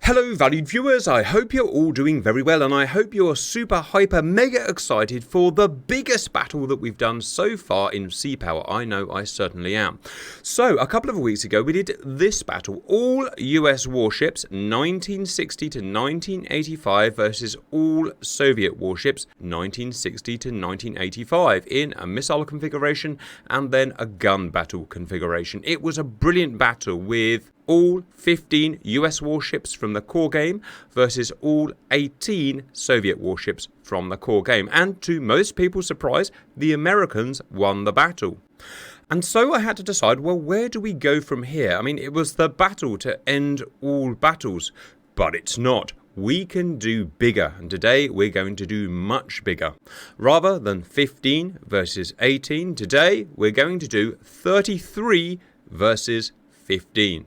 Hello valued viewers, I hope you're all doing very well and I hope you're super hyper mega excited for the biggest battle that we've done so far in Sea Power. I know I certainly am. So a couple of weeks ago we did this battle, all US warships 1960 to 1985 versus all Soviet warships 1960 to 1985 in a missile configuration and then a gun battle configuration. It was a brilliant battle with all 15 US warships from the core game versus all 18 Soviet warships from the core game. And to most people's surprise, the Americans won the battle. And so I had to decide, well, where do we go from here? I mean, it was the battle to end all battles, but it's not. We can do bigger, and today we're going to do much bigger. Rather than 15 versus 18, today we're going to do 33 versus 15.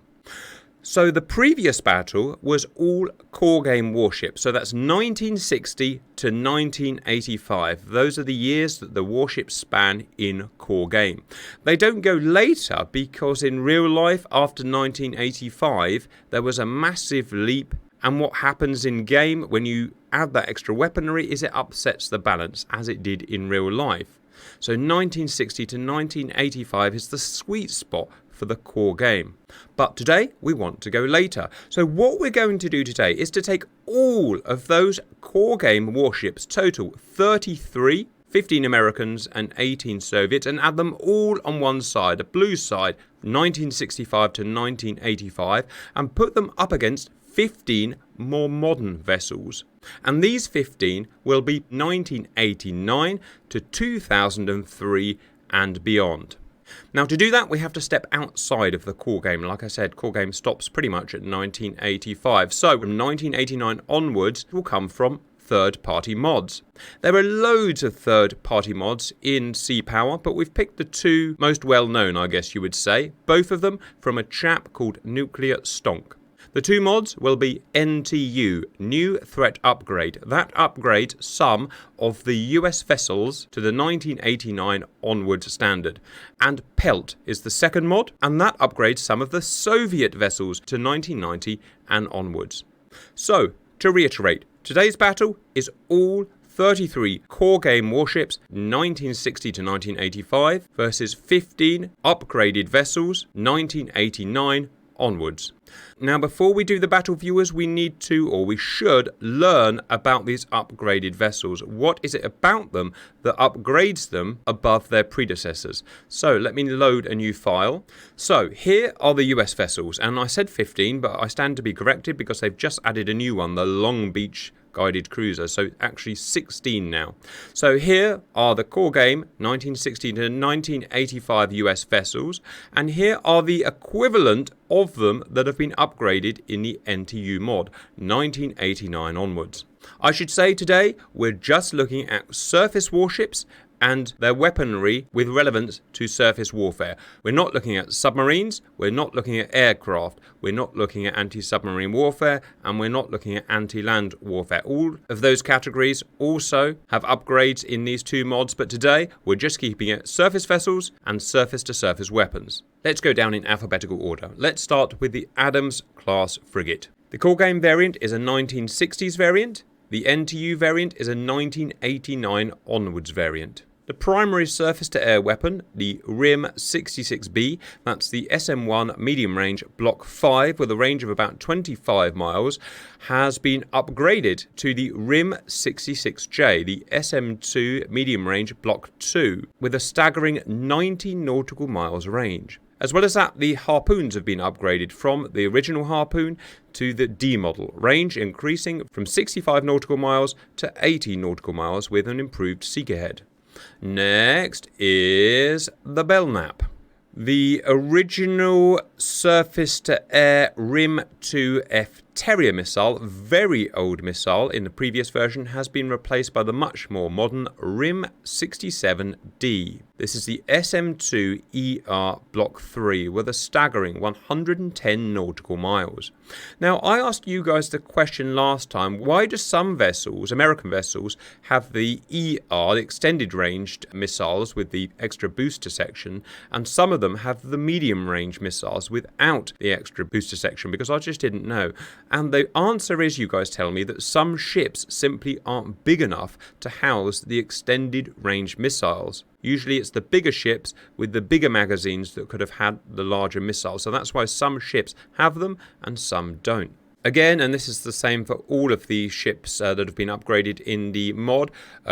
So the previous battle was all core game warships. So that's 1960 to 1985. Those are the years that the warships span in core game. They don't go later because in real life after 1985 there was a massive leap, and what happens in game when you add that extra weaponry is it upsets the balance as it did in real life. So 1960 to 1985 is the sweet spot for the core game. But today we want to go later. So what we're going to do today is to take all of those core game warships, total 33, 15 Americans and 18 Soviets, and add them all on one side, a blue side, 1965 to 1985, and put them up against 15 more modern vessels. And these 15 will be 1989 to 2003 and beyond. Now to do that we have to step outside of the core game. Like I said, core game stops pretty much at 1985. So from 1989 onwards will come from third-party mods. There are loads of third-party mods in Sea Power, but we've picked the two most well-known, I guess you would say, both of them from a chap called Nuclear Stonk. The two mods will be NTU, New Threat Upgrade. That upgrades some of the US vessels to the 1989 onward standard. And PELT is the second mod, and that upgrades some of the Soviet vessels to 1990 and onwards. So, to reiterate, today's battle is all 33 core game warships 1960 to 1985 versus 15 upgraded vessels 1989 onwards. Now before we do the battle, viewers, we need to, or we should, learn about these upgraded vessels. What is it about them that upgrades them above their predecessors? So let me load a new file. So here are the US vessels, and I said 15, but I stand to be corrected because they've just added a new one, the Long Beach guided cruiser, so actually 16 now. So here are the core game 1960 to 1985 US vessels, and here are the equivalent of them that have been upgraded in the NTU mod 1989 onwards. I should say today we're just looking at surface warships and their weaponry with relevance to surface warfare. We're not looking at submarines, we're not looking at aircraft, we're not looking at anti-submarine warfare, and we're not looking at anti-land warfare. All of those categories also have upgrades in these two mods, but today we're just keeping it surface vessels and surface-to-surface weapons. Let's go down in alphabetical order. Let's start with the Adams class frigate. The core game variant is a 1960s variant. The NTU variant is a 1989 onwards variant. The primary surface-to-air weapon, the RIM 66B, that's the SM-1 medium-range Block 5 with a range of about 25 miles, has been upgraded to the RIM 66J, the SM-2 medium-range Block 2, with a staggering 90 nautical miles range. As well as that, the harpoons have been upgraded from the original harpoon to the D model, range increasing from 65 nautical miles to 80 nautical miles with an improved seeker head. Next is the Belknap. The original surface-to-air RIM 2F Terrier missile, very old missile in the previous version, has been replaced by the much more modern RIM 67D. This is the SM-2ER Block 3 with a staggering 110 nautical miles. Now, I asked you guys the question last time, why do some vessels, American vessels, have the ER, the extended ranged missiles with the extra booster section, and some of them have the medium range missiles without the extra booster section? Because I just didn't know. And the answer is, you guys tell me, that some ships simply aren't big enough to house the extended range missiles. Usually it's the bigger ships with the bigger magazines that could have had the larger missiles. So that's why some ships have them and some don't. Again, and this is the same for all of the ships that have been upgraded in the mod,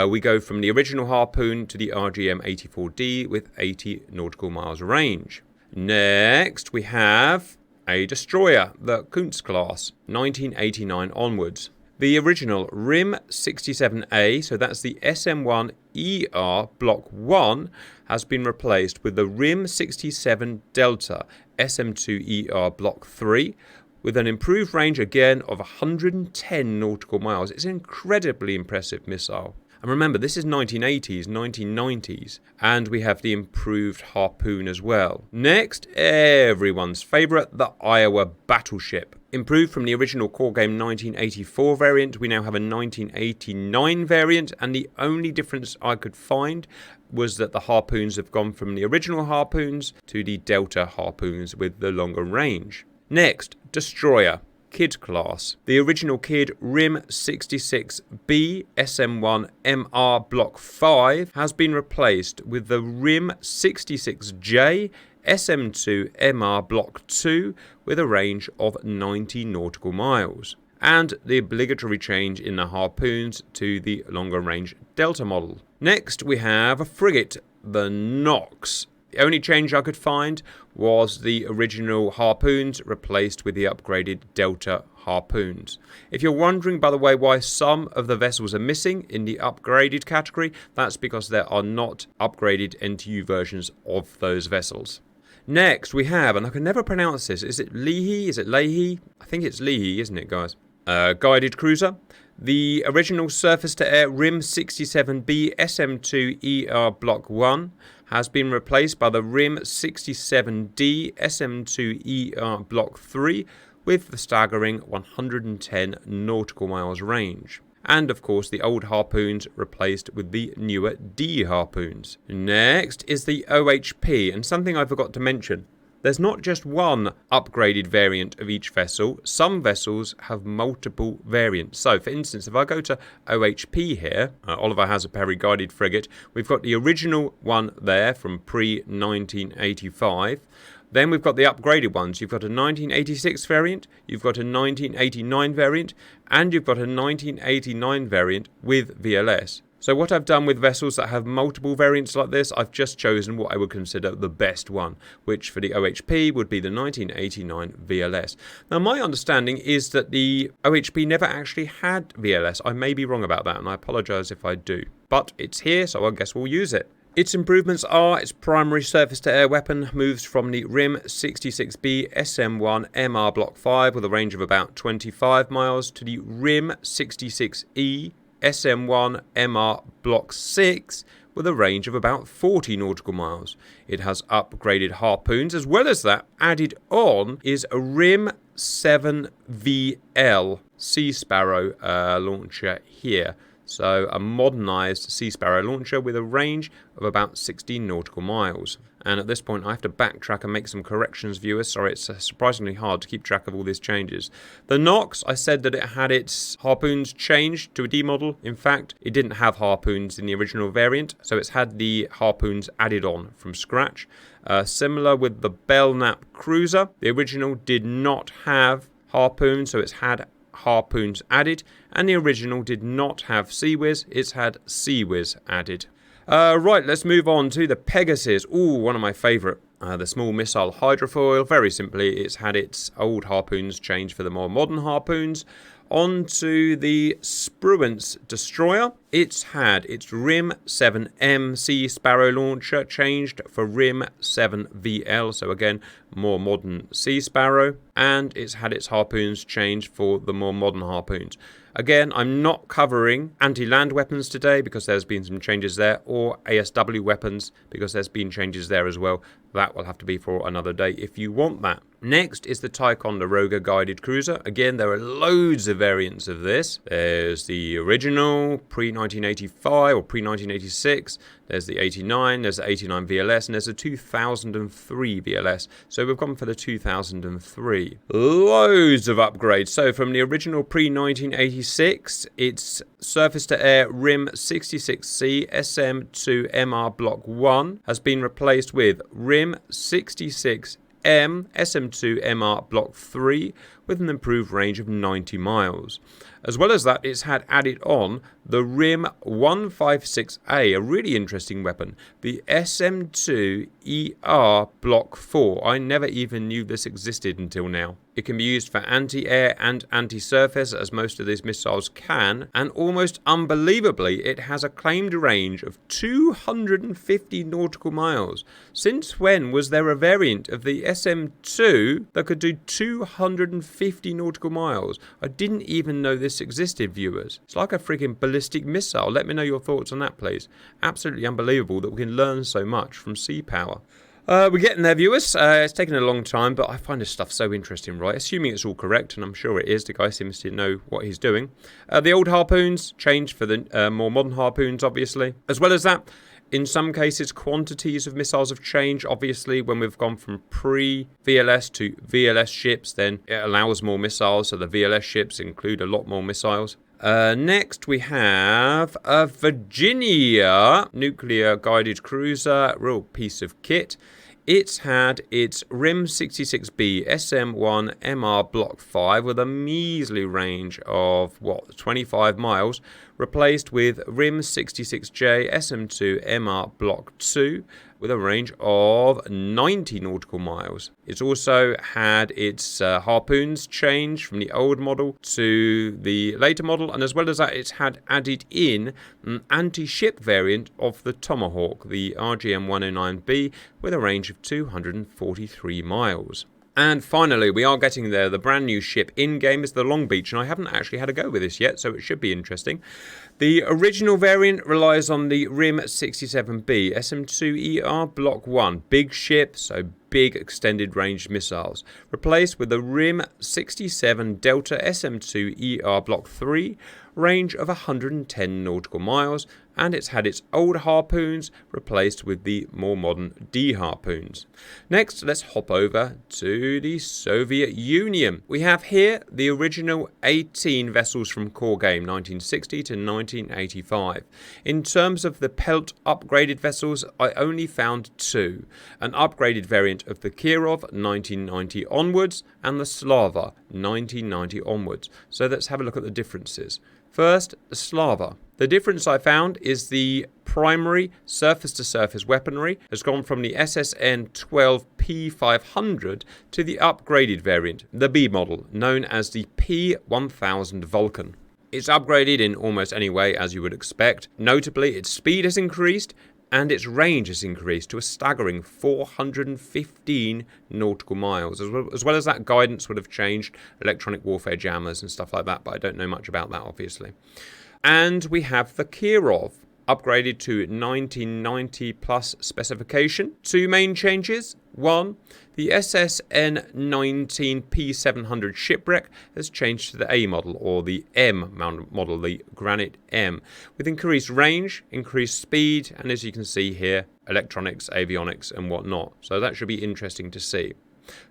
we go from the original Harpoon to the RGM-84D with 80 nautical miles range. Next, we have a destroyer, the Kuntz class, 1989 onwards. The original RIM 67A, so that's the SM1ER Block 1, has been replaced with the RIM 67 Delta SM2ER Block 3, with an improved range again of 110 nautical miles. It's an incredibly impressive missile. And remember, this is 1980s, 1990s, and we have the improved Harpoon as well. Next, everyone's favourite, the Iowa Battleship. Improved from the original core game 1984 variant, we now have a 1989 variant, and the only difference I could find was that the Harpoons have gone from the original Harpoons to the Delta Harpoons with the longer range. Next, destroyer, Kid class. The original Kid RIM 66B SM1MR Block 5 has been replaced with the RIM 66J SM2MR Block 2 with a range of 90 nautical miles. And the obligatory change in the Harpoons to the longer range Delta model. Next, we have a frigate, the Knox. The only change I could find was the original Harpoons replaced with the upgraded Delta Harpoons. If you're wondering, by the way, why some of the vessels are missing in the upgraded category, that's because there are not upgraded NTU versions of those vessels. Next, we have, and I can never pronounce this, is it Leahy? Is it Leahy? I think it's Leahy, isn't it, guys? Guided cruiser. The original surface-to-air RIM 67B SM2ER Block 1 has been replaced by the RIM 67D SM2ER Block 3 with the staggering 110 nautical miles range. And of course the old Harpoons replaced with the newer D Harpoons. Next is the OHP, and something I forgot to mention. There's not just one upgraded variant of each vessel. Some vessels have multiple variants. So, for instance, if I go to OHP here, Oliver has a Perry-guided frigate. We've got the original one there from pre-1985. Then we've got the upgraded ones. You've got a 1986 variant, you've got a 1989 variant, and you've got a 1989 variant with VLS. So what I've done with vessels that have multiple variants like this, I've just chosen what I would consider the best one, which for the OHP would be the 1989 VLS. Now my understanding is that the OHP never actually had VLS. I may be wrong about that, and I apologise if I do. But it's here, so I guess we'll use it. Its improvements are its primary surface-to-air weapon moves from the RIM 66B SM1 MR Block 5 with a range of about 25 miles to the RIM 66E SM1 MR Block 6 with a range of about 40 nautical miles. It has upgraded Harpoons. As well as that, added on is a RIM 7VL Sea Sparrow launcher here. So a modernized Sea Sparrow launcher with a range of about 16 nautical miles. And at this point I have to backtrack and make some corrections, viewers. Sorry, it's surprisingly hard to keep track of all these changes. The Knox, I said that it had its Harpoons changed to a D model. In fact, it didn't have Harpoons in the original variant, so it's had the Harpoons added on from scratch. Similar with the Belknap Cruiser. The original did not have Harpoons, so it's had Harpoons added, and the original did not have Sea-Whiz, it's had Sea-Whiz added. Right, let's move on to the Pegasus. Ooh, one of my favourite. The small missile hydrofoil. Very simply, it's had its old Harpoons changed for the more modern Harpoons. On to the Spruance destroyer. It's had its RIM 7M Sea Sparrow launcher changed for RIM 7VL, so again, more modern Sea Sparrow. And it's had its Harpoons changed for the more modern Harpoons. Again, I'm not covering anti-land weapons today because there's been some changes there, or ASW weapons because there's been changes there as well. That will have to be for another day if you want that. Next is the Ticonderoga guided cruiser. Again, there are loads of variants of this. There's the original pre-1985 or pre-1986. There's the 89, there's the 89 VLS, and there's the 2003 VLS. So we've gone for the 2003. Loads of upgrades. So from the original pre-1986, it's surface-to-air RIM 66C SM2MR Block 1 has been replaced with RIM 66 SM2MR Block 3 with an improved range of 90 miles. As well as that, it's had added on the RIM 156A, a really interesting weapon, the SM2ER Block 4. I never even knew this existed until now. It can be used for anti-air and anti-surface, as most of these missiles can, and almost unbelievably, it has a claimed range of 250 nautical miles. Since when was there a variant of the SM2 that could do 250 nautical miles? I didn't even know this existed, viewers. It's like a freaking ballistic missile. Let me know your thoughts on that, please. Absolutely unbelievable that we can learn so much from sea power. We're getting there, viewers. It's taken a long time, but I find this stuff so interesting, right? Assuming it's all correct, and I'm sure it is. The guy seems to know what he's doing. The old harpoons changed for the more modern harpoons, obviously. As well as that, in some cases, quantities of missiles have changed. Obviously, when we've gone from pre-VLS to VLS ships, then it allows more missiles, so the VLS ships include a lot more missiles. Next, we have a Virginia nuclear guided cruiser, real piece of kit. It's had its RIM 66B SM1 MR Block 5 with a measly range of, 25 miles, replaced with RIM 66J SM2 MR Block 2 with a range of 90 nautical miles. It's also had its harpoons changed from the old model to the later model, and as well as that, it's had added in an anti-ship variant of the Tomahawk, the RGM-109B, with a range of 243 miles. And finally, we are getting there. The brand new ship in-game is the Long Beach, and I haven't actually had a go with this yet, so it should be interesting. The original variant relies on the RIM 67B SM2ER Block 1, big ship, so big extended range missiles, replaced with the RIM 67 Delta SM2ER Block 3, range of 110 nautical miles, and it's had its old harpoons replaced with the more modern D harpoons. Next, let's hop over to the Soviet Union. We have here the original 18 vessels from core game 1960 to 1985. In terms of the PELT upgraded vessels, I only found two, an upgraded variant of the Kirov 1990 onwards and the Slava 1990 onwards. So let's have a look at the differences. First, the Slava. The difference I found is the primary surface-to-surface weaponry has gone from the SSN-12 P500 to the upgraded variant, the B model, known as the P1000 Vulcan. It's upgraded in almost any way as you would expect. Notably, its speed has increased and its range has increased to a staggering 415 nautical miles. As well as that, guidance would have changed, electronic warfare jammers and stuff like that, but I don't know much about that, obviously. And we have the Kirov, upgraded to 1990 plus specification. Two main changes. One, the SSN-19 P700 shipwreck has changed to the A model, or the M model, the Granite M, with increased range, increased speed, and as you can see here, electronics, avionics, and whatnot. So that should be interesting to see.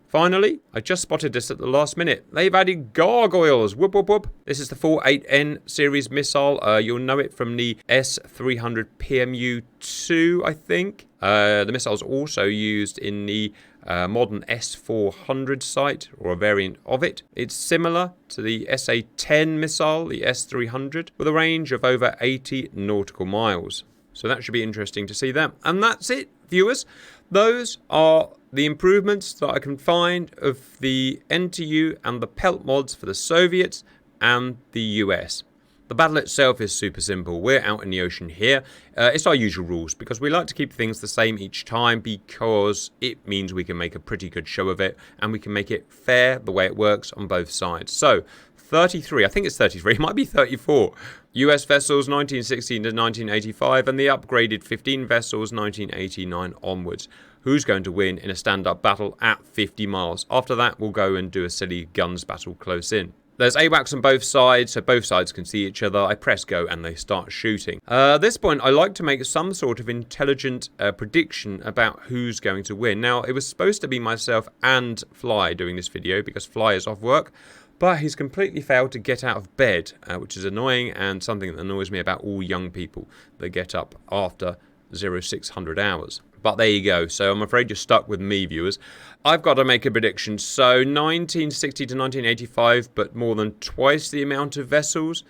Finally, I just spotted this at the last minute. They've added gargoyles. Whoop, whoop, whoop. This is the 48N series missile. You'll know it from the S300 PMU-2, I think. The missile is also used in the modern S400 sight, or a variant of it. It's similar to the SA-10 missile, the S300, with a range of over 80 nautical miles. So that should be interesting to see that. And that's it, viewers. Those are the improvements that I can find of the NTU and the PELT mods for the Soviets and the US. The battle itself is super simple. We're out in the ocean here. It's our usual rules because we like to keep things the same each time because it means we can make a pretty good show of it and we can make it fair the way it works on both sides. So 33, I think it's 33, it might be 34. US vessels 1916 to 1985 and the upgraded 15 vessels 1989 onwards. who's going to win in a stand-up battle at 50 miles. After that, we'll go and do a silly guns battle close in. There's AWACS on both sides, so both sides can see each other. I press go and they start shooting. At this point, I like to make some sort of intelligent prediction about who's going to win. Now, it was supposed to be myself and Fly doing this video because Fly is off work, but he's completely failed to get out of bed, which is annoying and something that annoys me about all young people that get up after 0600 hours. But there you go. So I'm afraid you're stuck with me, viewers. I've got to make a prediction. So 1960 to 1985, but more than twice the amount of vessels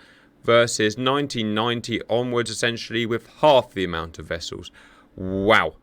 versus 1990 onwards, essentially, with half the amount of vessels. Wow.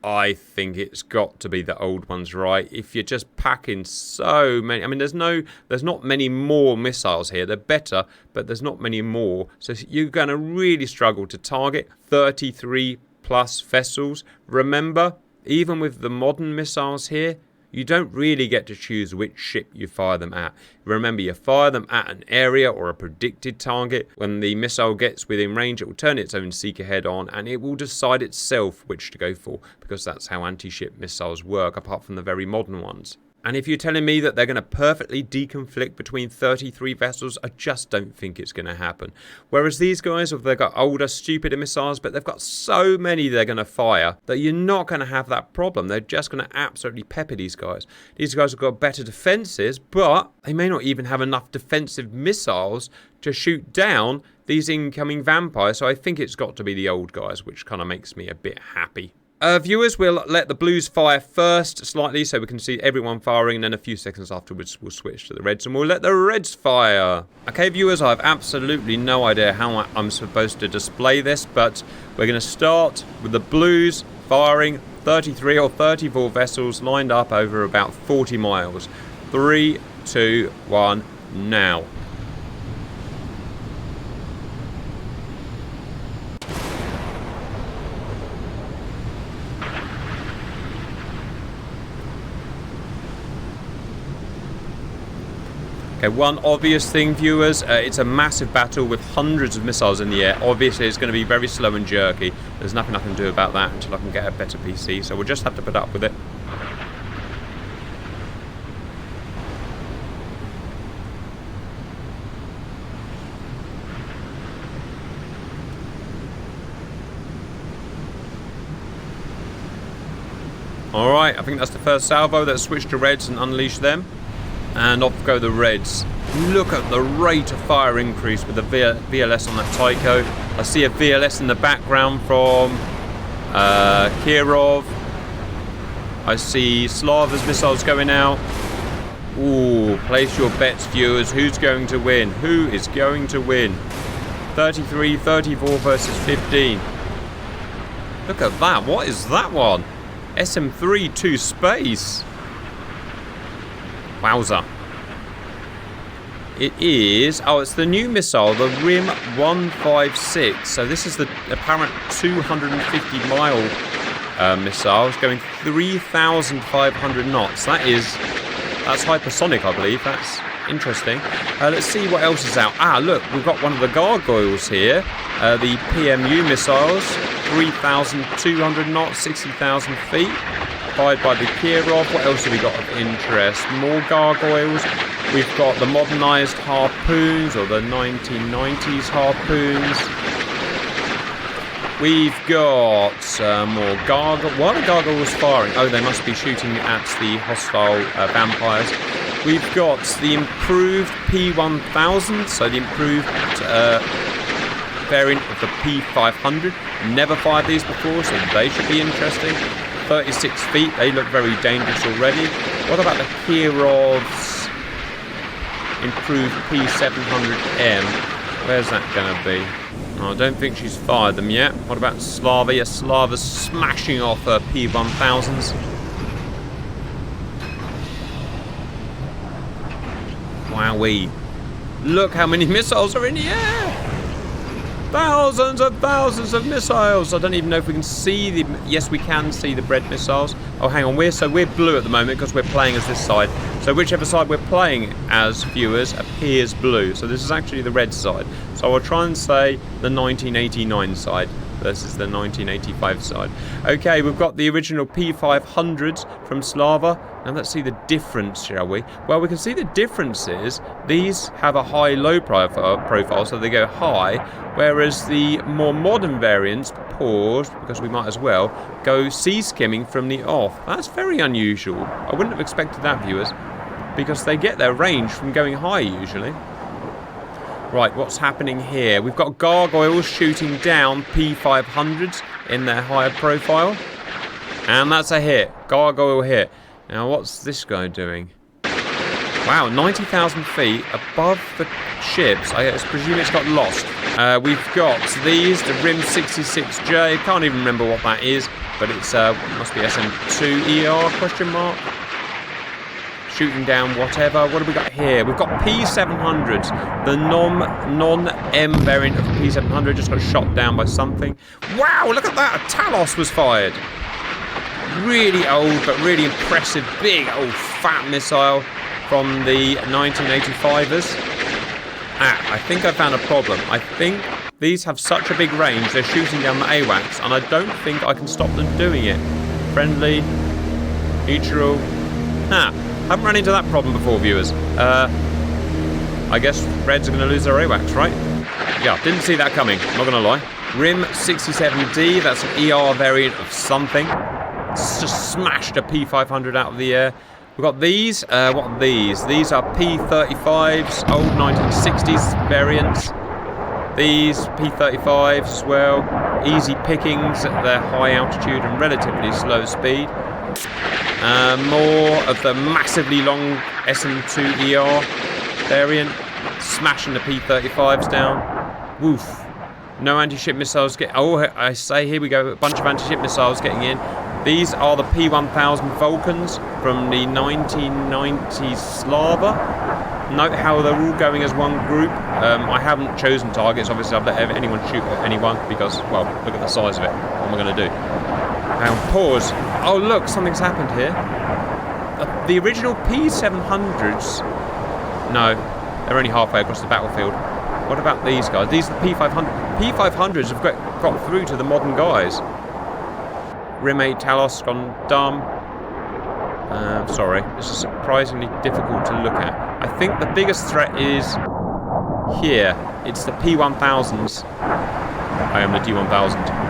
I think it's got to be the old ones, right? If you're just packing so many... I mean, there's not many more missiles here. They're better, but there's not many more. So you're going to really struggle to target 33 plus vessels. Remember, even with the modern missiles here, you don't really get to choose which ship you fire them at. Remember, you fire them at an area or a predicted target. When the missile gets within range, it will turn its own seeker head on and it will decide itself which to go for, because that's how anti-ship missiles work, apart from the very modern ones. And if you're telling me that they're going to perfectly deconflict between 33 vessels, I just don't think it's going to happen. Whereas these guys, they've got older, stupider missiles, but they've got so many they're going to fire that you're not going to have that problem. They're just going to absolutely pepper these guys. These guys have got better defenses, but they may not even have enough defensive missiles to shoot down these incoming vampires. So I think it's got to be the old guys, which kind of makes me a bit happy. Viewers, we'll let the blues fire first slightly so we can see everyone firing, and then a few seconds afterwards we'll switch to the reds and we'll let the reds fire. Okay, viewers, I have absolutely no idea how I'm supposed to display this, but we're going to start with the blues firing 33 or 34 vessels lined up over about 40 miles. 3, 2, 1, now. Okay, one obvious thing, viewers, it's a massive battle with hundreds of missiles in the air. Obviously, it's going to be very slow and jerky. There's nothing I can do about that until I can get a better PC, so we'll just have to put up with it. Alright, I think that's the first salvo. Let's switch to reds and unleash them. And off go the reds. Look at the rate of fire increase with the VLS on that Tycho. I see a VLS in the background from Kirov. I see Slava's missiles going out. Ooh, place your bets, viewers. Who's going to win? Who is going to win? 33, 34 versus 15. Look at that. What is that one? SM-3 to space. Wowza. It is... Oh, it's the new missile, the RIM 156. So this is the apparent 250-mile missile. It's going 3,500 knots. That's hypersonic, I believe. That's interesting. Let's see what else is out. Ah, look, we've got one of the gargoyles here. The PMU missiles, 3,200 knots, 60,000 feet. Fired by the Kirov. What else have we got of interest? More gargoyles. We've got the modernized harpoons, or the 1990s harpoons. We've got more gargoyles. Why are the gargoyles firing? Oh, they must be shooting at the hostile vampires. We've got the improved P1000, so the improved variant of the P500. Never fired these before, so they should be interesting. 36 feet, they look very dangerous already. What about the Kirov's improved P700M? Where's that going to be? Oh, I don't think she's fired them yet. What about Slava? Yes, Slava's smashing off her P1000s. Wowee. Look how many missiles are in the air! Thousands of missiles. I don't even know if we can see the... Yes, we can see the red missiles. Oh, hang on. We're blue at the moment because we're playing as this side. So whichever side we're playing as, viewers, appears blue. So this is actually the red side. So I'll try and say the 1989 side. versus the 1985 side. Okay, we've got the original P500s from Slava. Now let's see the difference, shall we? Well, we can see the difference is these have a high-low profile, so they go high, whereas the more modern variants, pause, because we might as well, go C-skimming from the off. That's very unusual. I wouldn't have expected that, viewers, because they get their range from going high usually. Right, what's happening here? We've got gargoyles shooting down P500s in their higher profile. And that's a hit. Gargoyle hit. Now, what's this guy doing? Wow, 90,000 feet above the ships. I presume it's got lost. We've got these, the RIM 66J. Can't even remember what that is, but it's must be SM2ER, question mark. Shooting down whatever. What have we got here? We've got P700s. The non-M variant of the P700 just got shot down by something. Wow, look at that! A Talos was fired. Really old, but really impressive, big old fat missile from the 1985ers. I think I found a problem. I think these have such a big range, they're shooting down the AWACS, and I don't think I can stop them doing it. Friendly, neutral. Haven't run into that problem before, viewers. I guess Reds are going to lose their AWACS, right? Yeah, didn't see that coming, not going to lie. RIM 67D, that's an ER variant of something. It's just smashed a P500 out of the air. We've got these. What are these? These are P35s, old 1960s variants. These P35s as well. Easy pickings at their high altitude and relatively slow speed. More of the massively long SM2ER variant, smashing the P35s down. Woof. No anti-ship missiles get. Oh, I say, here we go. A bunch of anti-ship missiles getting in. These are the P1000 Vulcans from the 1990s Slava. Note how they're all going as one group. I haven't chosen targets. Obviously, I've let anyone shoot at anyone because, well, look at the size of it. What am I going to do? Pause. Oh, look, something's happened here. The original P700s... No, they're only halfway across the battlefield. What about these guys? These are the P500. P500s have got through to the modern guys. RIM 8 Talos gone dumb. Sorry, this is surprisingly difficult to look at. I think the biggest threat is here. It's the P1000s. I am the D1000.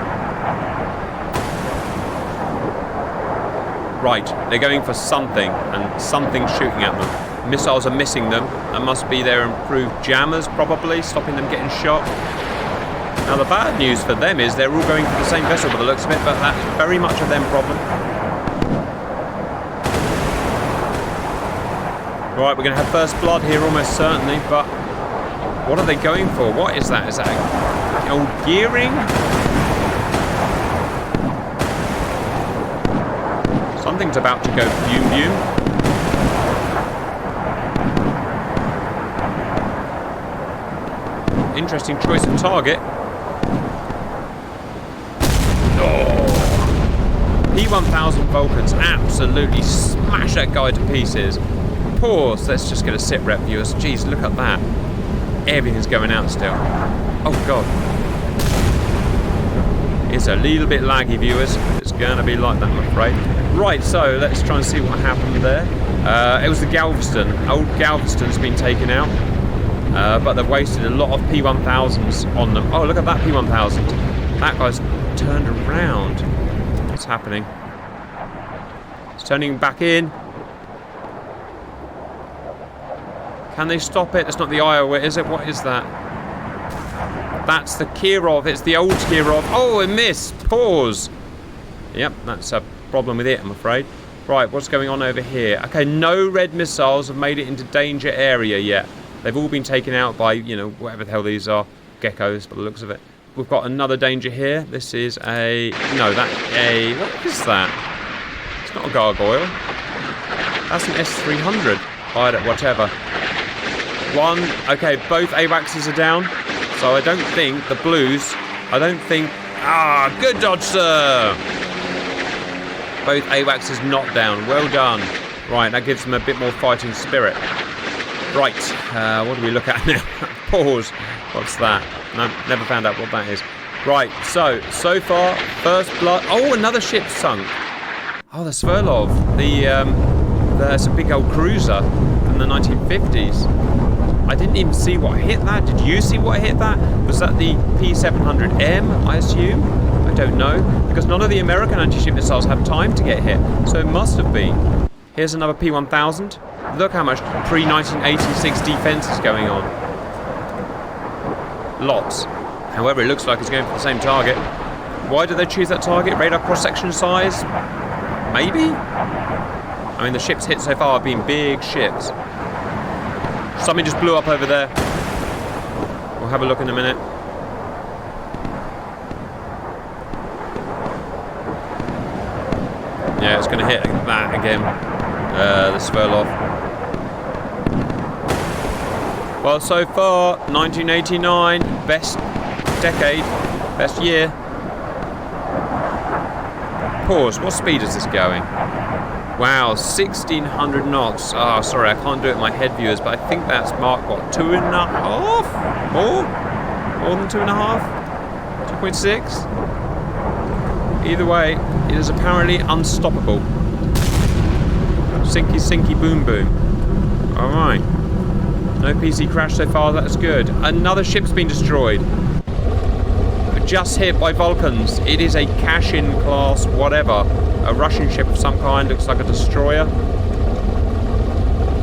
Right, they're going for something, and something's shooting at them. Missiles are missing them. That must be their improved jammers, probably, stopping them getting shot. Now, the bad news for them is they're all going for the same vessel by the looks of it, but that's very much a them problem. Right, we're going to have first blood here almost certainly, but what are they going for? What is that? Is that old gearing? Something's about to go boom. Interesting choice of target. Oh. P1000 Vulcans absolutely smash that guy to pieces. Pause. Let's just get a sit rep, viewers. Jeez, look at that. Everything's going out still. Oh, God. It's a little bit laggy, viewers. It's going to be like that, I'm afraid. Right, so let's try and see what happened there. It was the Galveston. Old Galveston's been taken out. But they've wasted a lot of P1000s on them. Oh, look at that P1000. That guy's turned around. What's happening? It's turning back in. Can they stop it? It's not the Iowa, is it? What is that? That's the Kirov. It's the old Kirov. Oh, it missed. Pause. Yep, that's a problem with it, I'm afraid. Right, what's going on over here? Okay, no red missiles have made it into danger area yet. They've all been taken out by, you know, whatever the hell these are. Geckos, by the looks of it. We've got another danger here. This is a... No, what is that? It's not a gargoyle. That's an S300. Fired at whatever. One. Okay, both AWACSs are down. So I don't think the blues... Ah, good dodge, sir! Both AWACSs not down. Well done. Right, that gives them a bit more fighting spirit. Right, what do we look at now? Pause. What's that? No, never found out what that is. Right, so far, first blood. Oh, another ship sunk. Oh, the Sverdlov. There's a big old cruiser from the 1950s. I didn't even see what hit that. Did you see what hit that? Was that the P700M, I assume? I don't know. Because none of the American anti-ship missiles have time to get hit. So it must have been. Here's another P1000. Look how much pre-1986 defense is going on. Lots. However, it looks like it's going for the same target. Why did they choose that target? Radar cross-section size? Maybe? I mean, the ships hit so far have been big ships. Something just blew up over there. We'll have a look in a minute. Yeah, it's going to hit that again. The Sverdlov. Well, so far, 1989, best decade, best year. Pause. What speed is this going? Wow, 1600 knots. Oh, sorry, I can't do it in my head, viewers, but I think that's marked, what, 2.5? More? More than 2.5? 2.6? Either way, it is apparently unstoppable. Sinky, sinky, boom, boom. Alright. No PC crash so far, that's good. Another ship's been destroyed. Just hit by Vulcans. It is a Kashin class whatever. A Russian ship of some kind. Looks like a destroyer.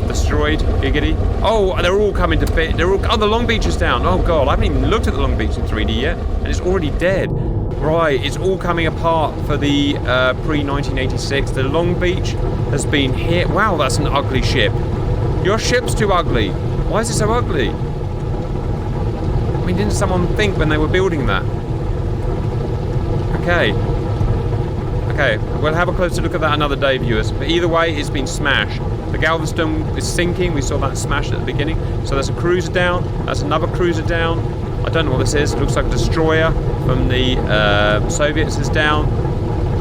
Destroyed. Giggity. Oh, they're all coming to bit. They're all. Oh, the Long Beach is down. Oh god, I haven't even looked at the Long Beach in 3D yet, and it's already dead. Right, it's all coming apart for the pre-1986. The Long Beach has been hit. Wow, that's an ugly ship. Your ship's too ugly. Why is it so ugly? I mean, didn't someone think when they were building that? Okay. Okay, we'll have a closer look at that another day, viewers. But either way, it's been smashed. The Galveston is sinking. We saw that smashed at the beginning. So there's a cruiser down. That's another cruiser down. I don't know what this is. It looks like a destroyer from the Soviets is down.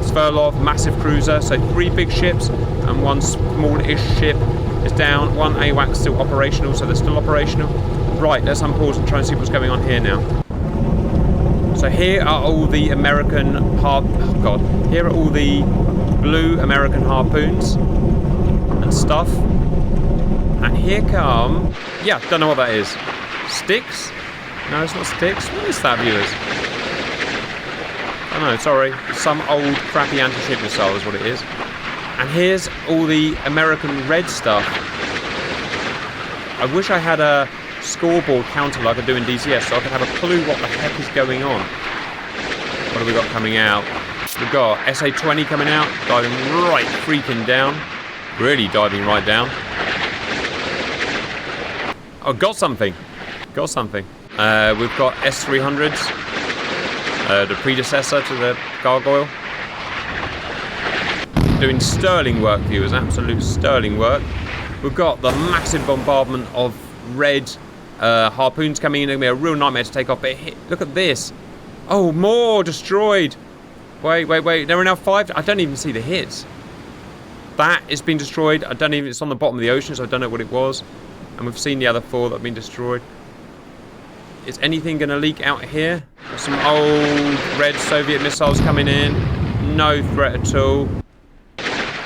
Sverdlov, massive cruiser. So 3 big ships and 1 small-ish ship is down. 1 AWAC still operational, so they're still operational. Right, let's unpause and try and see what's going on here now. So here are all the American here are all the blue American harpoons and stuff. And here come, yeah, don't know what that is. Sticks? No, it's not sticks. What is that, viewers? Oh no, sorry. Some old crappy anti-ship missile is what it is. And here's all the American red stuff. I wish I had a scoreboard counter like I do in DCS so I could have a clue what the heck is going on. What have we got coming out? We've got SA-20 coming out, diving right freaking down. Really diving right down. Oh, got something. Got something. We've got S-300s, the predecessor to the Gargoyle. Doing sterling work, viewers, absolute sterling work. We've got the massive bombardment of red harpoons coming in. It's going to be a real nightmare to take off, but look at this. Oh, more destroyed. Wait. There are now 5. I don't even see the hits. That has been destroyed. It's on the bottom of the ocean, so I don't know what it was. And we've seen the other 4 that have been destroyed. Is anything going to leak out here? Some old red Soviet missiles coming in. No threat at all.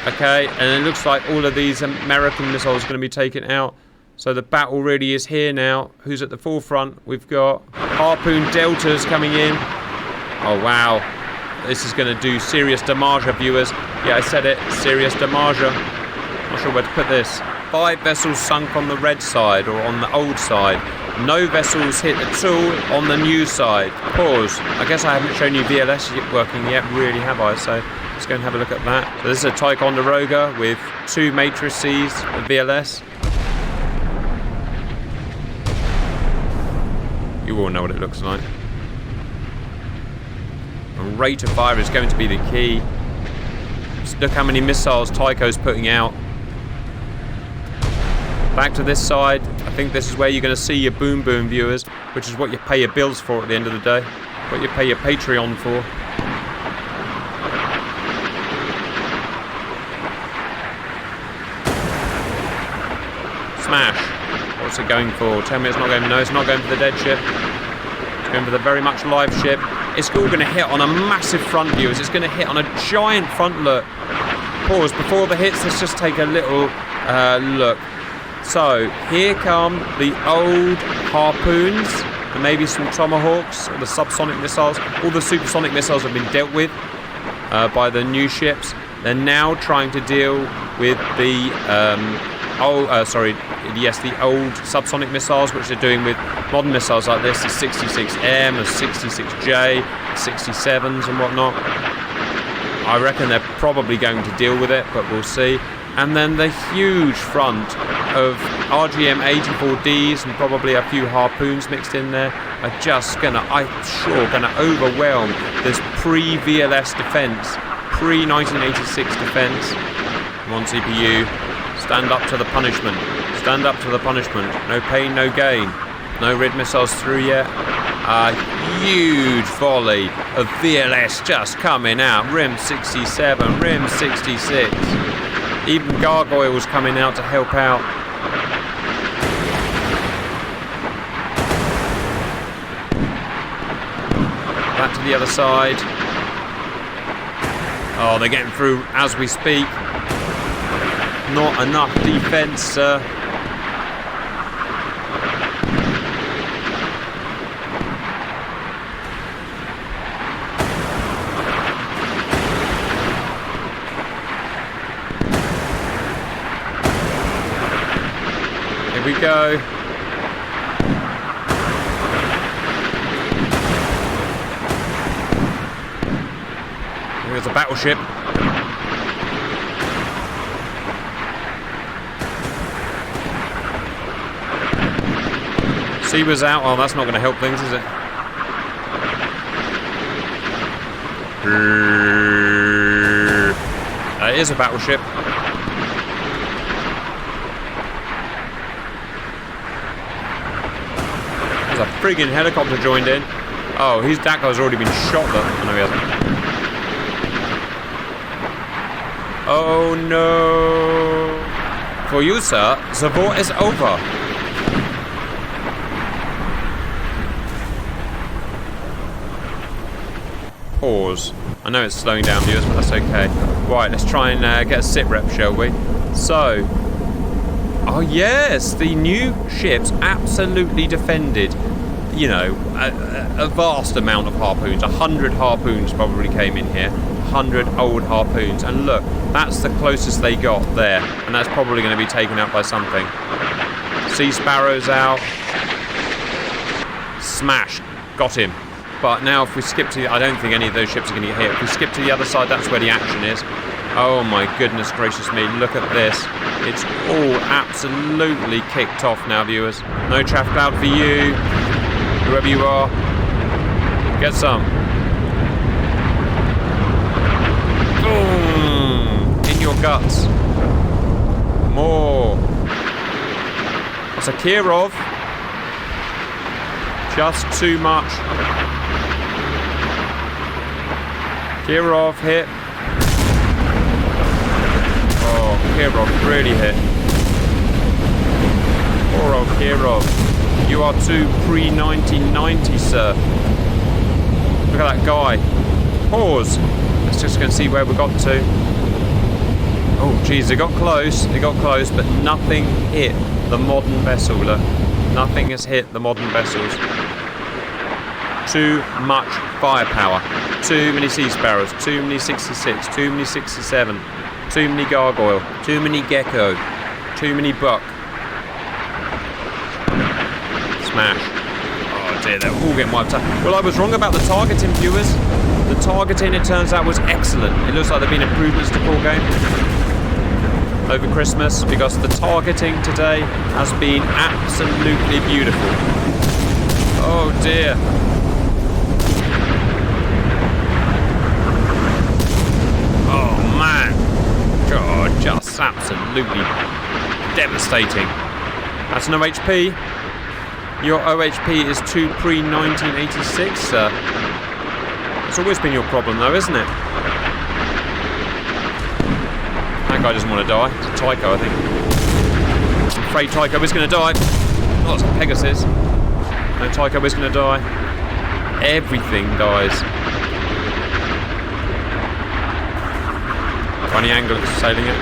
Okay, and it looks like all of these American missiles are going to be taken out. So the battle really is here now. Who's at the forefront? We've got Harpoon Deltas coming in. Oh, wow. This is going to do serious damage, viewers. Yeah, I said it. Serious damage. Not sure where to put this. 5 vessels sunk on the red side, or on the old side. No vessels hit at all on the new side. Pause. I guess I haven't shown you VLS working yet, really, have I? So let's go and have a look at that. So this is a Ticonderoga with 2 matrices of VLS. You all know what it looks like. And rate of fire is going to be the key. Just look how many missiles Tycho's putting out. Back to this side. I think this is where you're going to see your boom boom, viewers, which is what you pay your bills for at the end of the day. What you pay your Patreon for. Smash. What's it going for? Tell me it's not going. No, it's not going for the dead ship. It's going for the very much live ship. It's all going to hit on a massive front, viewers. It's going to hit on a giant front. Look. Pause. Before the hits, let's just take a little look. So, here come the old harpoons, and maybe some tomahawks, or the subsonic missiles. All the supersonic missiles have been dealt with by the new ships. They're now trying to deal with the the old subsonic missiles, which they're doing with modern missiles like this, the 66M, the 66J, 67s and whatnot. I reckon they're probably going to deal with it, but we'll see. And then the huge front of RGM-84Ds and probably a few harpoons mixed in there are just gonna overwhelm this pre-VLS defense, pre-1986 defense. Come on, CPU, stand up to the punishment. Stand up to the punishment. No pain, no gain. No red missiles through yet. A huge volley of VLS just coming out. Rim 67, Rim 66. Even gargoyles coming out to help out. Back to the other side. Oh, they're getting through as we speak. Not enough defense, sir. Here we go. There's a battleship. Sea was out. Oh, that's not going to help things, is it? It is a battleship. There's a friggin' helicopter joined in. Oh, that guy's already been shot though. Oh, no, he hasn't. Oh no. For you, sir, the war is over. Pause. I know it's slowing down, viewers, but that's okay. Right, let's try and get a sit rep, shall we? So, oh yes, the new ships absolutely defended, you know, a vast amount of harpoons. 100 harpoons probably came in here. 100 old harpoons. And look, that's the closest they got there. And that's probably going to be taken out by something. Sea Sparrow's out. Smash. Got him. But now if we skip to I don't think any of those ships are going to get hit. If we skip to the other side, that's where the action is. Oh my goodness gracious me, look at this. It's all absolutely kicked off now, viewers. No chaff cloud for you, whoever you are. Get some. Boom! In your guts. More. That's a Kirov. Just too much. Kirov hit. Oh, Kirov really hit. Poor old Kirov. You are too pre-1990, sir. Look at that guy. Pause. Let's just go and see where we got to. Oh, geez, they got close. They got close, but nothing hit the modern vessel. Look, nothing has hit the modern vessels. Too much firepower. Too many Sea Sparrows. Too many 66. Too many 67. Too many Gargoyle. Too many Gecko. Too many Buck. Smash. Oh dear, they're all getting wiped out. Well, I was wrong about the targeting, viewers. The targeting, it turns out, was excellent. It looks like there have been improvements to Core Game over Christmas, because the targeting today has been absolutely beautiful. Oh dear. Oh man. God, just absolutely devastating. That's no HP. Your OHP is too pre-1986, sir. It's always been your problem though, isn't it? That guy doesn't want to die. It's a Tycho, I think. I'm afraid Tycho is going to die. Oh, it's Pegasus. No, Tycho is going to die. Everything dies. Funny angle it's sailing at.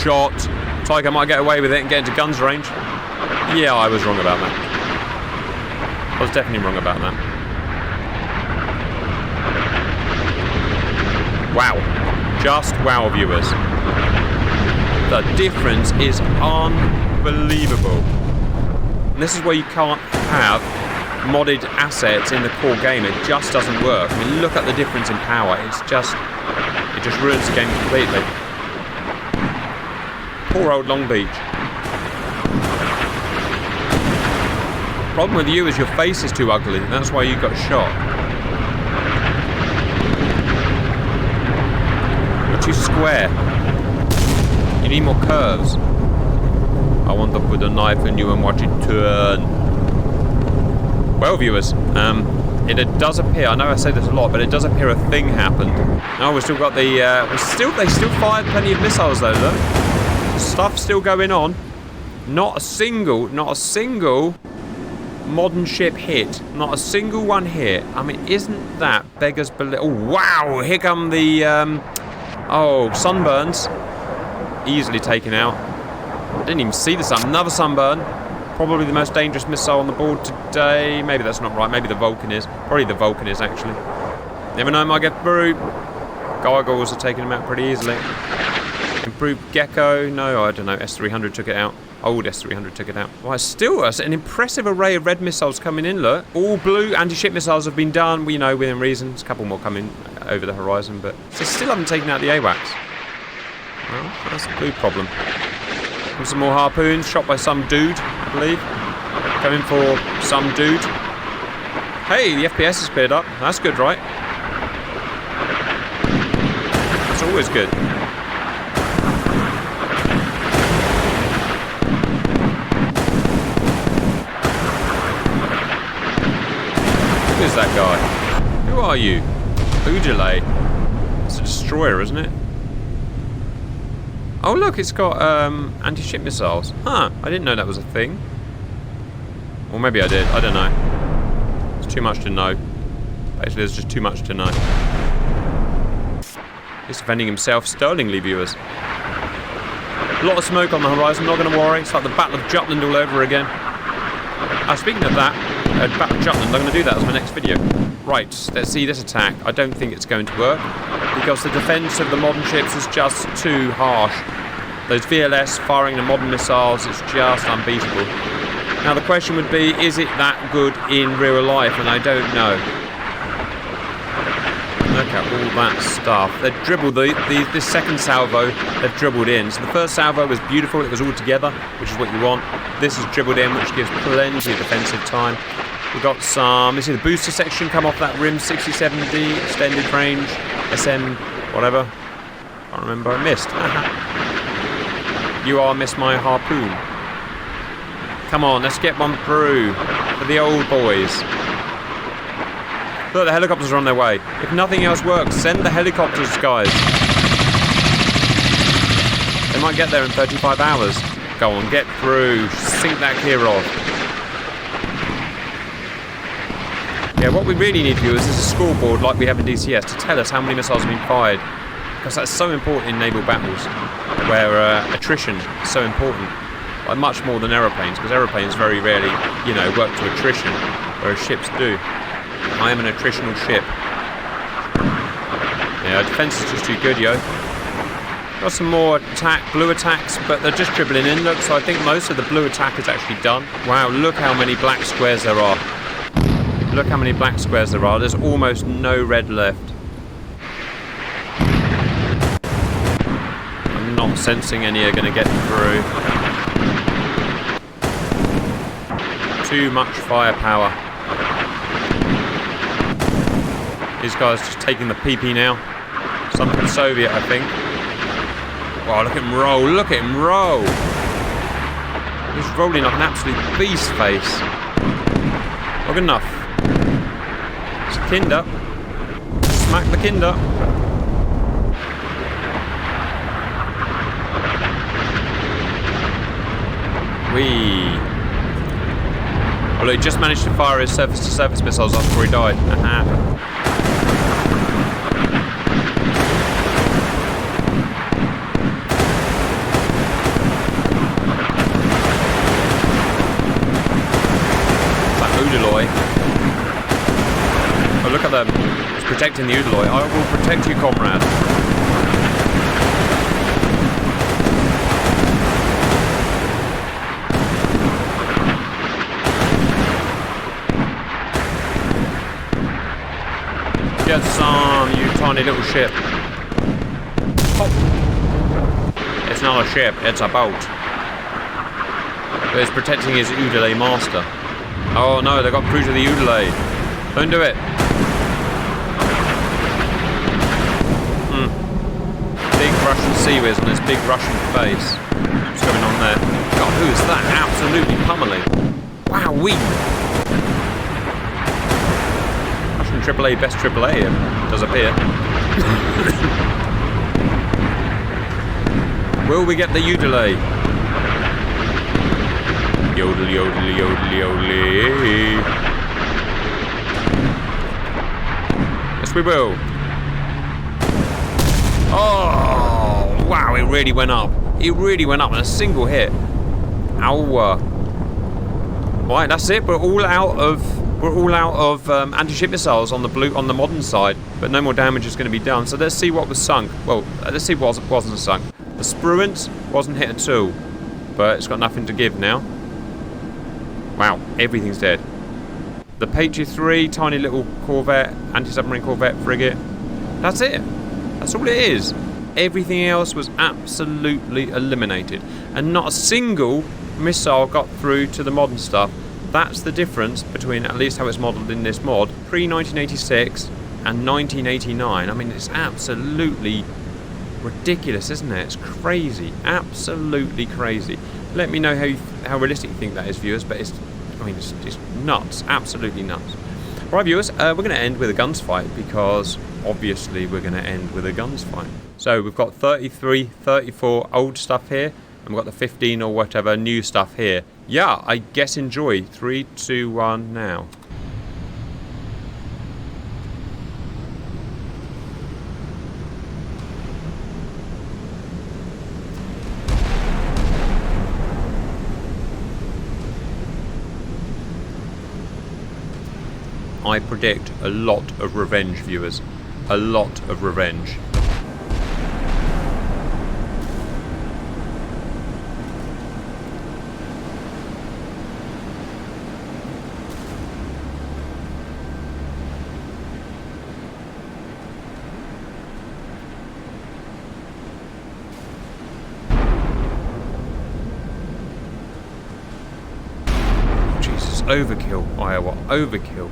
Shot. Tiger might get away with it and get into guns range. Yeah, I was wrong about that. I was definitely wrong about that. Wow. Just wow, viewers. The difference is unbelievable. And this is where you can't have modded assets in the core game. It just doesn't work. I mean, look at the difference in power. It just ruins the game completely. Poor old Long Beach. Problem with you is your face is too ugly. That's why you got shot. You're too square. You need more curves. I want to put a knife in you and watch it turn. Well, viewers, it does appear, I know I say this a lot, but it does appear a thing happened. Oh, we've still got the, they still fired plenty of missiles though, look. Stuff still going on. Not a single modern ship hit. Not a single one hit. I mean, isn't that beggars belief? Oh, wow, here come the, sunburns. Easily taken out. Didn't even see the sun. Another sunburn. Probably the most dangerous missile on the board today. Maybe that's not right. Maybe the Vulcan is. Probably the Vulcan is, actually. Never know, might get through. Gargoyles are taking him out pretty easily. Improved Gecko. No, I don't know. S-300 took it out. Old S-300 took it out. Well, still an impressive array of red missiles coming in, look. All blue anti-ship missiles have been done, we know, within reason. There's a couple more coming over the horizon, but they still haven't taken out the AWACS. Well, that's the blue problem. And some more harpoons, shot by some dude, I believe. Coming for some dude. Hey, the FPS has cleared up. That's good, right? That's always good. Who is that guy? Who are you? Oudele. It's a destroyer, isn't it? Oh look, it's got anti-ship missiles. Huh, I didn't know that was a thing. Or maybe I did, I don't know. It's too much to know. Basically, there's just too much to know. He's defending himself sterlingly, viewers. A lot of smoke on the horizon, not going to worry. It's like the Battle of Jutland all over again. Speaking of that, Battle of Jutland, I'm going to do that as my next video. Right, let's see this attack. I don't think it's going to work, because the defense of the modern ships is just too harsh. Those VLS firing the modern missiles, it's just unbeatable. Now the question would be, is it that good in real life? And I don't know. Look at all that stuff. They've dribbled this second salvo, they've dribbled in. So the first salvo was beautiful, it was all together, which is what you want. This is dribbled in, which gives plenty of defensive time. We've got some, you see the booster section come off that rim, 60-70, extended range, SM, whatever. Can't remember, I missed. You all missed my harpoon. Come on, let's get one through for the old boys. Look, the helicopters are on their way. If nothing else works, send the helicopters, guys. They might get there in 35 hours. Go on, get through, sink that Kirov. Yeah, what we really need, viewers, is a scoreboard like we have in DCS to tell us how many missiles have been fired. Because that's so important in naval battles, where attrition is so important. Like much more than aeroplanes, because aeroplanes very rarely, work to attrition, whereas ships do. I am an attritional ship. Yeah, defense is just too good, yo. Got some more blue attacks, but they're just dribbling in, look, so I think most of the blue attack is actually done. Wow, look how many black squares there are. Look how many black squares there are. There's almost no red left. I'm not sensing any are going to get through. Too much firepower. These guys just taking the PP now. Something Soviet, I think. Wow, look at him roll. Look at him roll. He's rolling like an absolute beast face. Not good enough. Kinder. Smack the Kinder. Whee. Well, he just managed to fire his surface-to-surface missiles off before he died. Oh, look at them. It's protecting the Udaloy. I will protect you, comrade. Get some, you tiny little ship. Pop. It's not a ship, it's a boat. But it's protecting his Udaloy master. Oh no, they got through to the Udaloy. Don't do it. Big Russian sea whiz on his big Russian face. What's going on there? God, who is that? Absolutely pummeling. Wowee. Russian AAA, best AAA, it does appear. Will we get the Udaloy? Yodel, yodel, yodel, yodel. Yes, we will. Oh, wow, it really went up. It really went up in a single hit. Ow. Right, that's it. We're all out of anti-ship missiles on the modern side, but no more damage is going to be done. So let's see what was sunk. Well, let's see what wasn't sunk. The Spruance wasn't hit at all, but it's got nothing to give now. Wow, everything's dead. The Patriot 3, tiny little corvette, anti-submarine corvette frigate. That's it. That's all it is. Everything else was absolutely eliminated. And not a single missile got through to the modern stuff. That's the difference between at least how it's modelled in this mod, pre-1986 and 1989. I mean, it's absolutely ridiculous, isn't it? It's crazy. Absolutely crazy. Let me know how realistic you think that is, viewers, but it's nuts. Absolutely nuts. Right, viewers, we're going to end with a guns fight because obviously we're going to end with a guns fight. So we've got 33, 34 old stuff here, and we've got the 15 or whatever new stuff here. Yeah, I guess enjoy. 3, 2, 1, now. I predict a lot of revenge, viewers. A lot of revenge. Jesus, overkill, Iowa, overkill.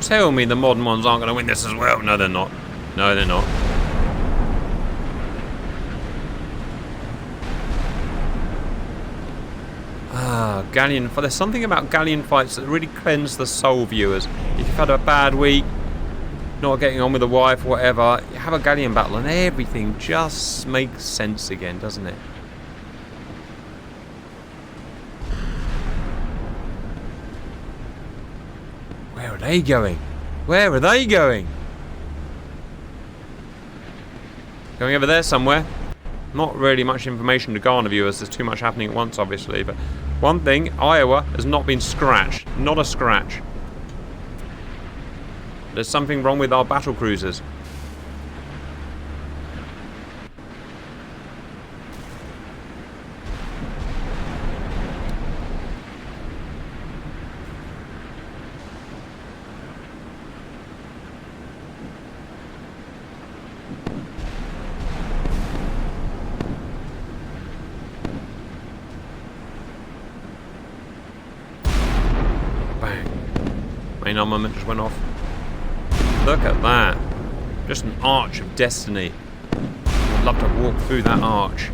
Tell me the modern ones aren't going to win this as well. No, they're not. No, they're not. Ah, Galleon. There's something about Galleon fights that really cleanse the soul, viewers. If you've had a bad week, not getting on with the wife, whatever, you have a Galleon battle and everything just makes sense again, doesn't it? Where are they going? Where are they going? Going over there somewhere. Not really much information to garner, viewers. There's too much happening at once, obviously. But one thing, Iowa has not been scratched. Not a scratch. There's something wrong with our battle cruisers. Main armament just went off. Look at that. Just an arch of destiny. I'd love to walk through that arch.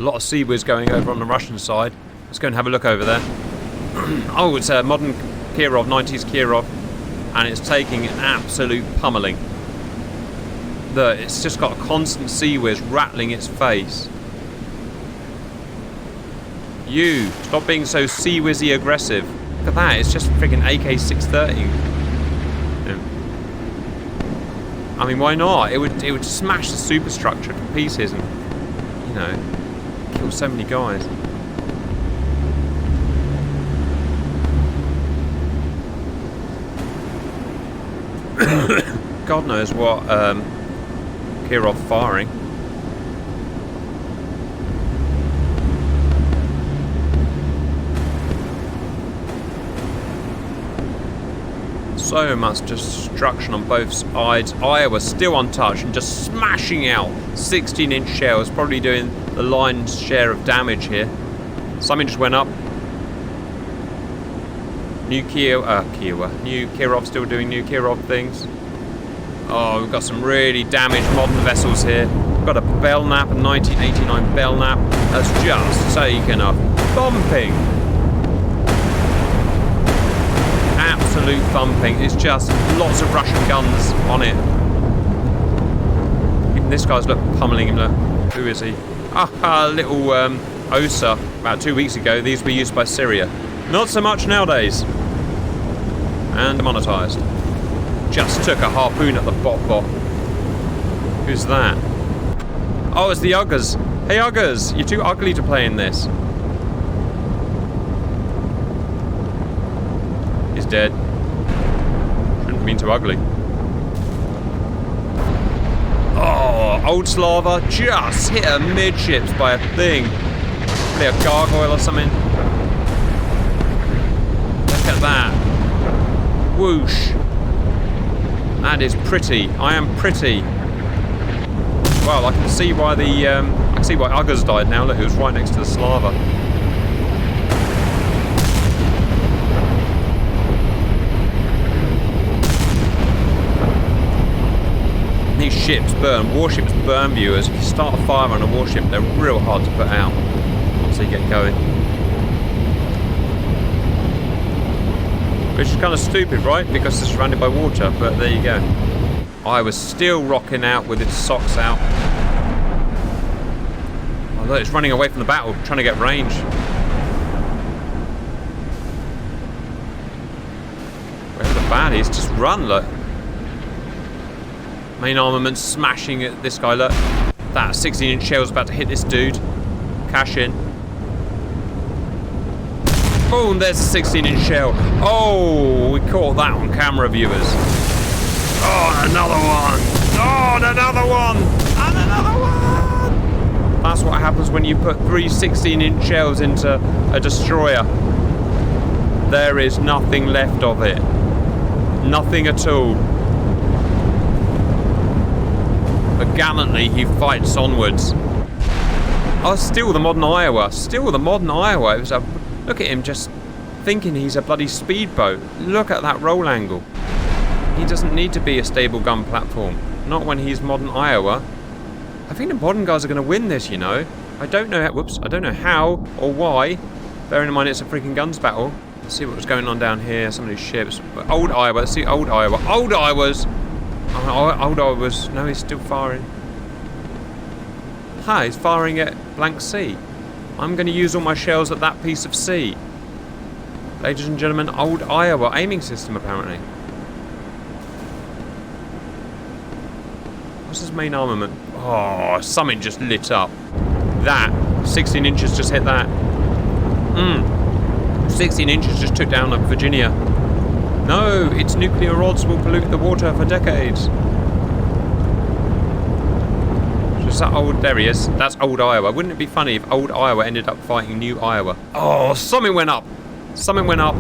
A lot of Sea Whiz going over on the Russian side. Let's go and have a look over there. Oh, it's a modern Kirov, 90s Kirov, and it's taking an absolute pummeling. It's just got a constant Sea Whiz rattling its face. You, stop being so Sea Whizzy aggressive. Look at that, it's just freaking AK-630. Yeah. I mean, why not? It would smash the superstructure to pieces and, you know, kill so many guys. God knows what Kirov firing. So much destruction on both sides. Iowa still untouched and just smashing out 16-inch shells, probably doing the lion's share of damage here. Something just went up. New Kirov still doing new Kirov things. Oh, we've got some really damaged modern vessels here. We've got a Belknap, a 1989 Belknap that's just taken a thumping. Absolute thumping. It's just lots of Russian guns on it. Even this guy's pummeling him. Look. Who is he? Little Osa. About 2 weeks ago, these were used by Syria. Not so much nowadays. And demonetized. Just took a harpoon at the bot. Who's that? Oh, it's the Uggers. Hey Uggers, you're too ugly to play in this. He's dead. Shouldn't have been too ugly. Oh, old Slava just hit her midships by a thing. Probably a gargoyle or something. Look at that. Whoosh. That is pretty. I am pretty. Well, I can see why Uggers died now. Look, he was right next to the Slava. These ships burn. Warships burn, viewers. If you start a fire on a warship, they're real hard to put out once they get going. Which is kind of stupid, right? Because it's surrounded by water, but there you go. I was still rocking out with its socks out. Oh, look, it's running away from the battle, trying to get range. Where's the baddies? Just run, look. Main armament smashing at this guy, look. That 16-inch shell's about to hit this dude. Cash in. Boom, there's a 16-inch shell. Oh, we caught that on camera, viewers. Oh, another one. Oh, another one. And another one. That's what happens when you put 3 16-inch shells into a destroyer. There is nothing left of it. Nothing at all. But gallantly, he fights onwards. Oh, still the modern Iowa. Still the modern Iowa. It was a... Look at him just thinking he's a bloody speedboat. Look at that roll angle. He doesn't need to be a stable gun platform. Not when he's modern Iowa. I think the modern guys are going to win this, you know. I don't know how or why. Bearing in mind it's a freaking guns battle. Let's see what's going on down here. Some of these ships. Old Iowa. Let's see old Iowa. Old Iowas. Old Iowas. No, he's still firing. Hi, he's firing at blank sea. I'm going to use all my shells at that piece of sea. Ladies and gentlemen, old Iowa aiming system apparently. What's his main armament? Oh, something just lit up. That 16 inches just hit that. 16 inches just took down Virginia. No, its nuclear rods will pollute the water for decades. That old, there he is. That's old Iowa. Wouldn't it be funny if old Iowa ended up fighting new Iowa? Oh, something went up. Something went up.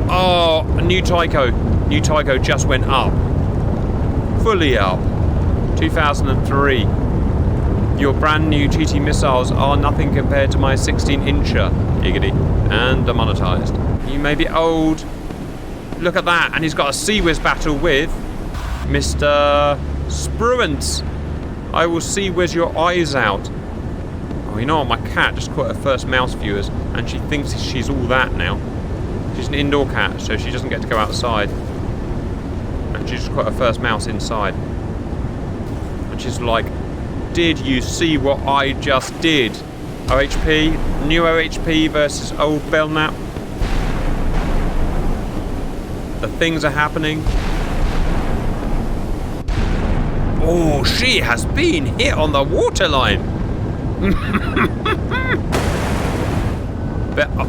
Oh, a new Tycho. New Tycho just went up. Fully up. 2003. Your brand new TT missiles are nothing compared to my 16-incher. Giggity. And demonetized. You may be old. Look at that. And he's got a Sea Whiz battle with Mr. Spruance. I will see where's your eyes out. Oh, you know what? My cat just caught her first mouse, viewers, and she thinks she's all that now. She's an indoor cat, so she doesn't get to go outside. And she just caught her first mouse inside. And she's like, did you see what I just did? OHP, new OHP versus old Belknap. The things are happening. Oh, she has been hit on the waterline.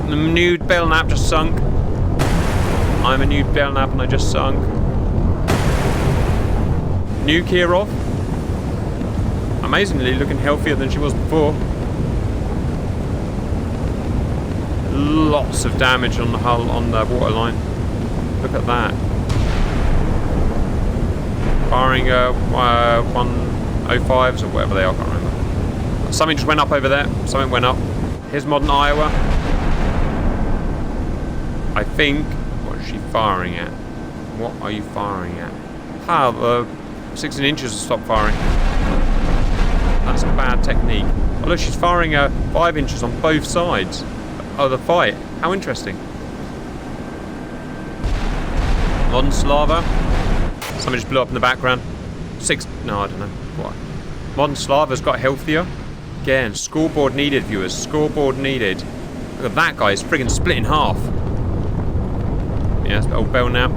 The nude Belknap just sunk. I'm a nude Belknap and I just sunk. New Kirov. Amazingly looking healthier than she was before. Lots of damage on the hull, on the waterline. Look at that. Firing 105s or whatever they are, I can't remember. Something just went up over there. Something went up. Here's modern Iowa. I think... What is she firing at? What are you firing at? Ah, the 16 inches to stop firing. That's a bad technique. Oh look, she's firing 5 inches on both sides of the fight. How interesting. Modern Slava. Something just blew up in the background. No, I don't know. What? Modern Slava's got healthier. Again, scoreboard needed, viewers. Scoreboard needed. Look at that guy. It's friggin' split in half. Yes, old Belknap.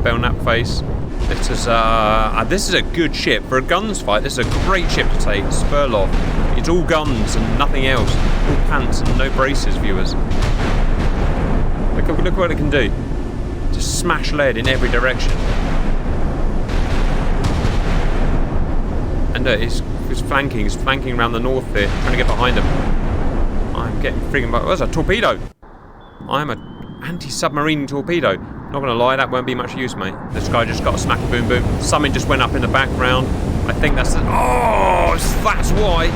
Belknap face. This is a good ship. For a guns fight, this is a great ship to take. Spurlov. It's all guns and nothing else. All pants and no braces, viewers. Look what it can do. Just smash lead in every direction. And he's flanking. He's flanking around the north here, trying to get behind him. I'm getting friggin' by. Oh, there's a torpedo. I'm an anti-submarine torpedo. Not gonna lie, that won't be much use, mate. This guy just got a smack boom boom. Something just went up in the background. I think that's that's why.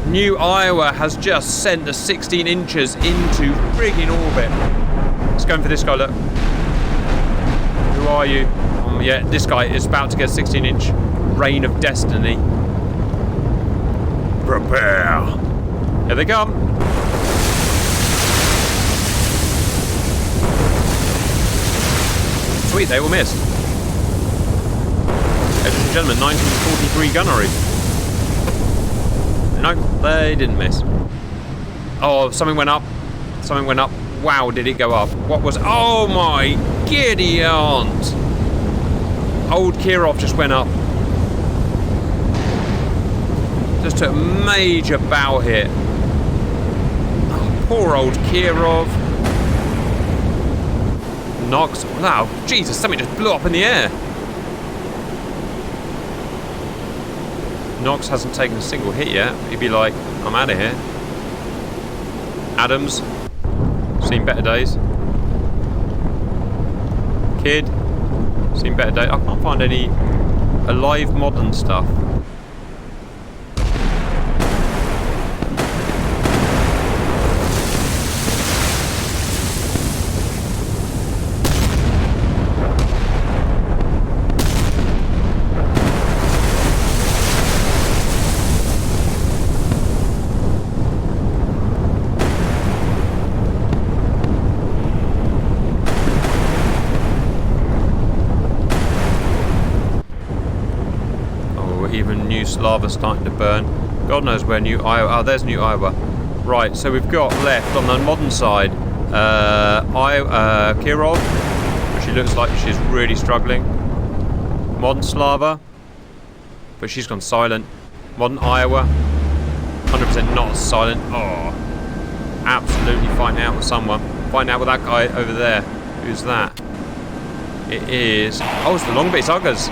New Iowa has just sent the 16 inches into friggin' orbit. Let's go in for this guy, look. Who are you? Yeah, this guy is about to get a 16-inch Reign of Destiny. Prepare. Here they come. Sweet, they all missed. Ladies and gentlemen, 1943 gunnery. No, they didn't miss. Oh, something went up. Something went up. Wow, did it go up? What was... Oh my giddy aunt! Old Kirov just went up. Just took a major bow hit. Oh, poor old Kirov. Knox. Wow, Jesus, something just blew up in the air. Knox hasn't taken a single hit yet. He'd be like, I'm out of here. Adams. Seen better days. Kid. Seen better days. I can't find any alive modern stuff. Lava starting to burn. God knows where New Iowa... Oh, there's New Iowa. Right, so we've got left on the modern side Kirov, but she looks like she's really struggling. Modern Slava, but she's gone silent. Modern Iowa, 100% not silent. Oh, absolutely fighting out with someone. Fighting out with that guy over there. Who's that? It is... Oh, it's the long base Uggers.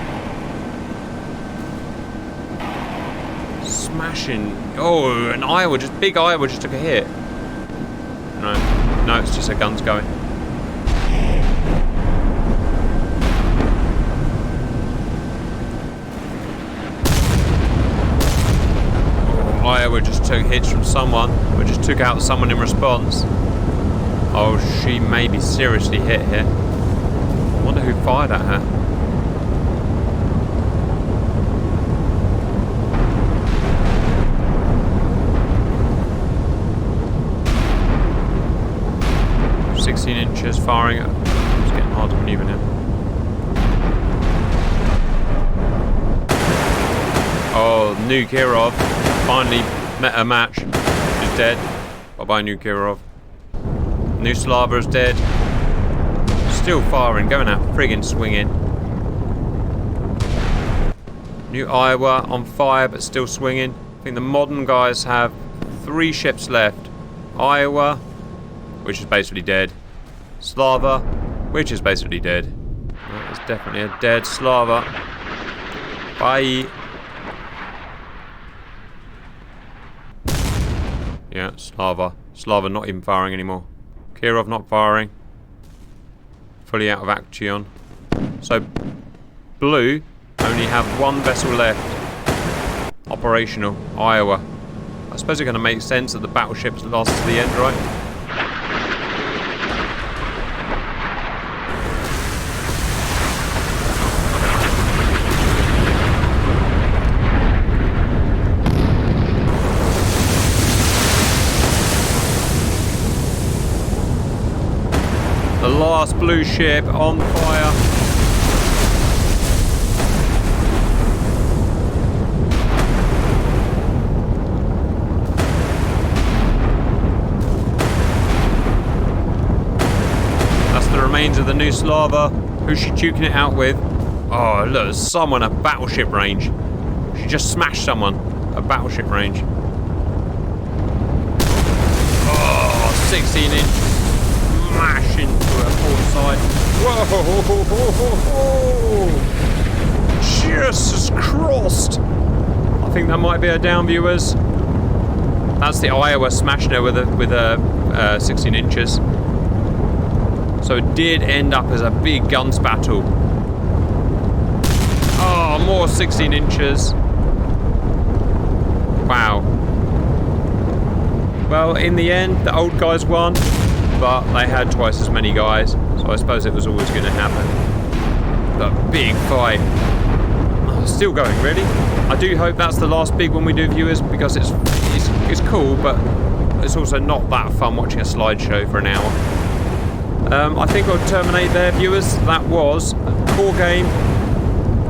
Smashing. Oh, and Iowa, big Iowa just took a hit. No, it's just her guns going. Oh, Iowa just took hits from someone, but just took out someone in response. Oh, she may be seriously hit here. I wonder who fired at her. inchers firing. It's getting hard to manoeuvre now. Oh, New Kirov finally met a match. He's dead. Bye-bye, New Kirov. New Slava is dead. Still firing, going out, friggin' swinging. New Iowa on fire, but still swinging. I think the modern guys have 3 ships left. Iowa, which is basically dead. Slava, which is basically dead. That is definitely a dead Slava. Bye. Yeah, Slava. Slava not even firing anymore. Kirov not firing. Fully out of action. So, blue only have 1 vessel left. Operational. Iowa. I suppose it's going to make sense that the battleships last to the end, right? The last blue ship on fire. That's the remains of the New Slava. Who's she duking it out with? Oh, look, there's someone at battleship range. She just smashed someone at battleship range. Oh, 16-inch. Smash into her port side. Whoa! Jesus Christ! I think that might be her down, viewers. That's the Iowa smashing her with a 16 inches. So it did end up as a big guns battle. Oh, more 16 inches. Wow. Well, in the end, the old guys won. But they had twice as many guys, so I suppose it was always going to happen. But big fight. Oh, still going, really. I do hope that's the last big one we do, viewers, because it's cool, but it's also not that fun watching a slideshow for an hour. I think I'll terminate there, viewers. That was core game,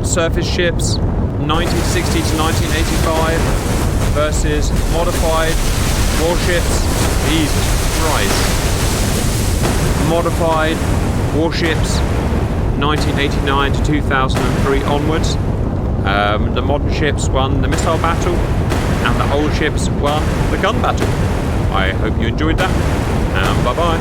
surface ships, 1960 to 1985 versus modified warships. Jesus Christ. Modified warships 1989 to 2003 onwards. The modern ships won the missile battle and the old ships won the gun battle. I hope you enjoyed that, and bye bye.